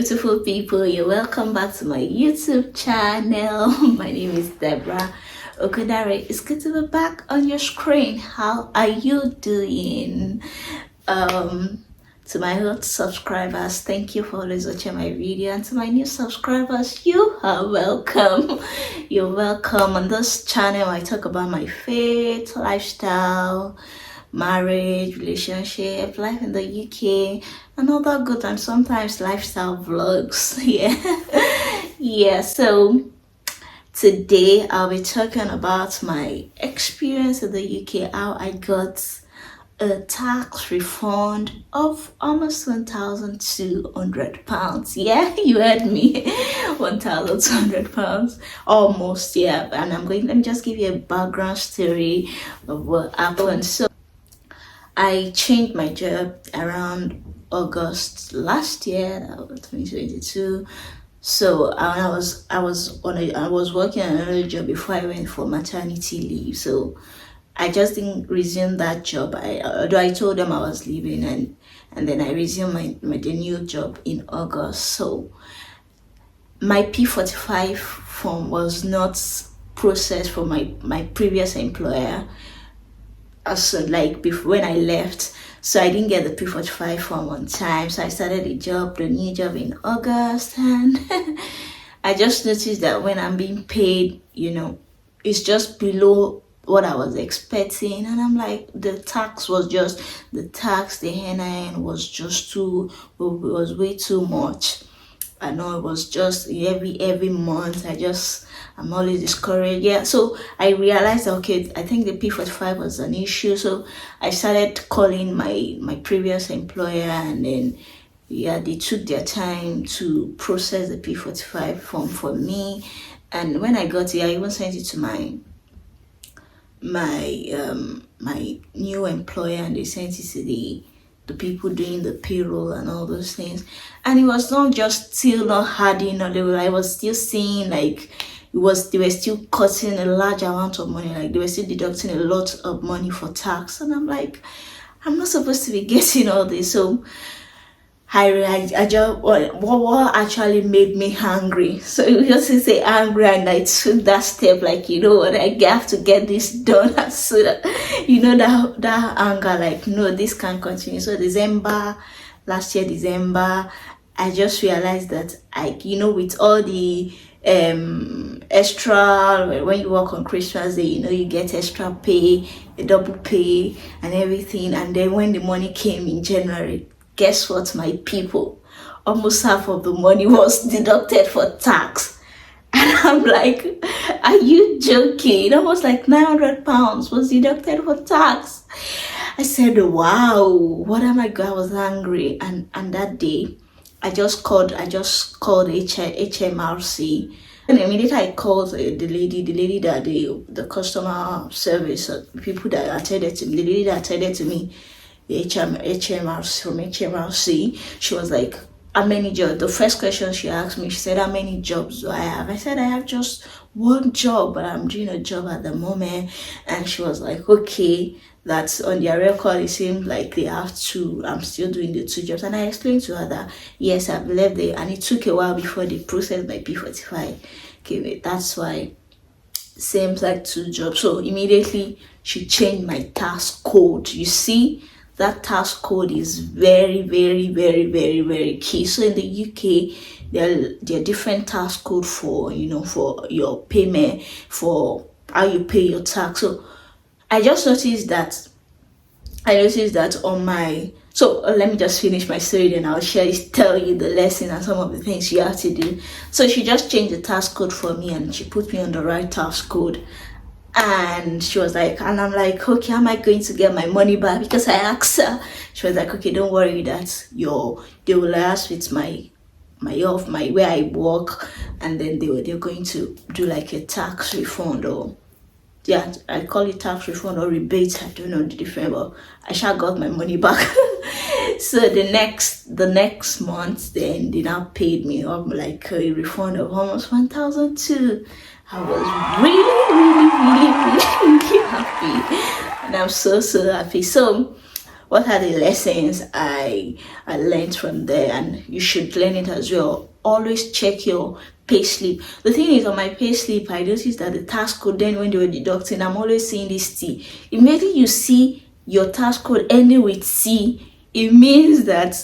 beautiful people, you're welcome back to my YouTube channel. My name is Deborah Okudare. It's good to be back on your screen. How are you doing? To my old subscribers, thank you for always watching my video, and to my new subscribers, you are welcome. You're welcome. On this channel I talk about my faith, lifestyle, marriage, relationship, life in the UK, and all that good, and sometimes lifestyle vlogs. Yeah. So today I'll be talking about my experience in the UK, how I got a tax refund of almost £1,200. Yeah, you heard me. £1,200, almost. Yeah. And let me just give you a background story of what happened. So I changed my job around August last year, 2022. So I was working on another job before I went for maternity leave. So I just didn't resume that job. Although I told them I was leaving, and then I resumed the new job in August. So my P45 form was not processed for my previous employer. Also, like before, when I left, so I didn't get the P45 form on time. So I started the new job in August, and I just noticed that when I'm being paid, it's just below what I was expecting, and I'm like, the tax, the NIN was way too much. I know it was just every month. I'm always discouraged. Yeah, so I realized that, okay, I think the P45 was an issue. So I started calling my previous employer, and then they took their time to process the P45 form for me. And when I got it, I even sent it to my new employer, and they sent it to the people doing the payroll and all those things. And it was not just still not adding, or I was still seeing like they were still cutting a large amount of money, like they were still deducting a lot of money for tax. And I'm like, I'm not supposed to be getting all this. So I just, what actually made me angry. So it just to say angry, and I took that step, like, what, I have to get this done. So that, that anger, like, no, this can't continue. So last year December, I just realized that with all the extra, when you work on Christmas Day, you get extra pay, a double pay and everything. And then when the money came in January, guess what, my people? Almost half of the money was deducted for tax. And I'm like, are you joking? Almost like £900 was deducted for tax. I said, wow, what am I going? I was angry. And that day, I just called Hmrc. And immediately I called the lady that the customer service, people that attended to me, the lady that attended to me, the Hmrc, from Hmrc. She was like, how many jobs? The first question she asked me, she said, how many jobs do I have? I said, I have just one job, but I'm doing a job at the moment. And she was like, okay, that's on their record. It seems like they have two. I'm still doing the two jobs. And I explained to her that, yes, I've left there, and it took a while before they processed my P45. Okay, that's why seems like two jobs. So immediately she changed my tax code. You see, that tax code is very, very, very, very, very key. So in the UK, there are different tax code for for your payment, for how you pay your tax. So I just noticed that on my, so let me just finish my story, then I'll tell you the lesson and some of the things you have to do. So she just changed the tax code for me, and she put me on the right tax code. And she was like, and I'm like, okay, am I going to get my money back? Because I asked her. She was like, okay, don't worry, that they will ask with my where I work, and then they're going to do like a tax refund, or yeah, I call it tax refund or rebate. I don't know the difference, but I shall got my money back. So the next month, then they now paid me up like a refund of almost 1,200. I was really, really, really, really, really happy, and I'm so happy. So what are the lessons I learned from there, and you should learn it as well. Always check your pay slip. The thing is, on my pay slip, I noticed that the tax code, then when they were deducting, I'm always seeing this T. Immediately you see your tax code ending with C, it means that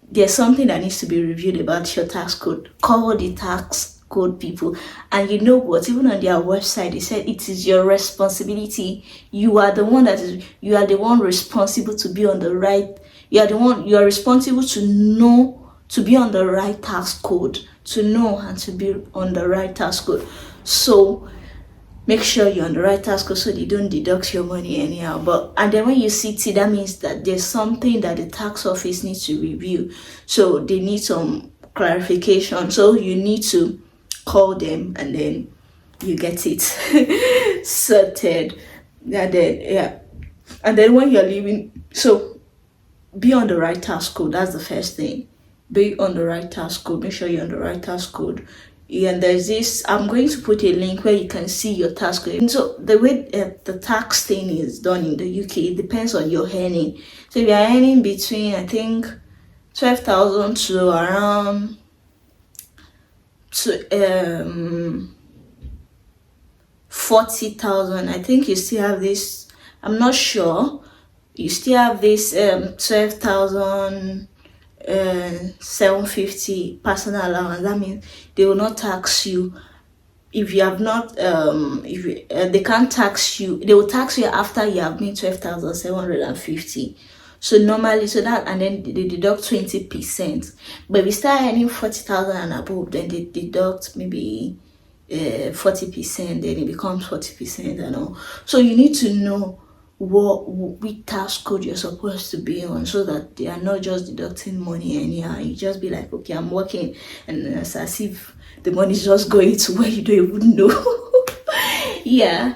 there's something that needs to be reviewed about your tax code. Call the tax code people. And you know what, even on their website they said it is your responsibility. You are the one responsible to be on the right, you are responsible to know, to be on the right tax code, to know and to be on the right tax code. So make sure you're on the right tax code so they don't deduct your money anyhow. And then when you see T, that means that there's something that the tax office needs to review. So they need some clarification. So you need to call them and then you get it sorted. And then when you're leaving, so be on the right tax code. That's the first thing. Be on the right tax code. Make sure you're on the right tax code. And there's this, I'm going to put a link where you can see your tax code. And so the way the tax thing is done in the UK, it depends on your earning. So if you're earning between, I think, 12,000 to around 40,000, I think you still have this, I'm not sure, you still have this 12,000 750 personal allowance. That means they will not tax you if you have not they can't tax you. They will tax you after you have made 12,750. So normally, so that, and then they deduct 20%. But if you start earning 40,000 and above, then they deduct maybe 40%. Then it becomes 40% and all. So you need to know which tax code you're supposed to be on, so that they are not just deducting money anyhow. You just be like, okay, I'm working, and it's as if the money is just going to where you don't even know. Yeah,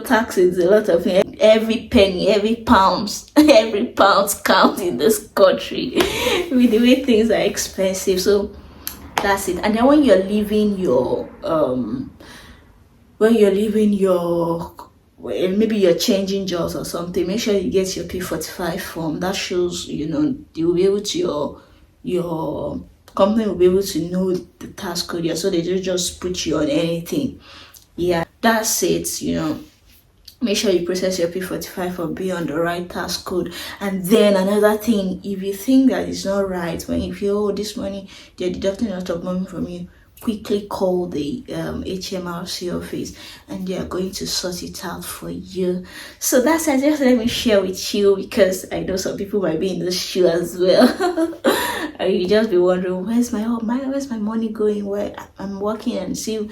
tax is a lot of things. Every penny, every pound, every pound counts in this country with the way things are expensive. So that's it. And then when you're leaving your maybe you're changing jobs or something, make sure you get your P45 form. That shows, you'll be able to, your company will be able to know the tax code. Yeah, so they don't just put you on anything. Yeah, that's it. Make sure you process your P45 or be on the right tax code. And then another thing, if you think that it's not right, when you feel, this money, they're deducting a lot of money from you, quickly call the Hmrc office and they are going to sort it out for you. So that's it. Just let me share with you, because I know some people might be in this shoe as well. And you just be wondering, where's my money going? Where I'm working and see,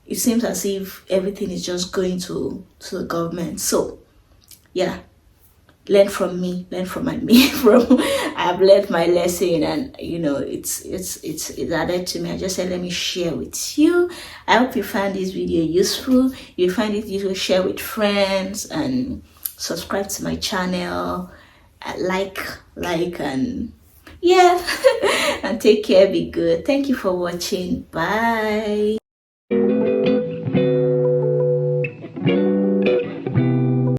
it seems as if everything is just going to the government. So yeah, learn from me, I've learned my lesson, and it's added to me. I just said, let me share with you. I hope you find this video useful. If you find it useful, share with friends and subscribe to my channel. Like and yeah. And take care, be good. Thank you for watching. Bye.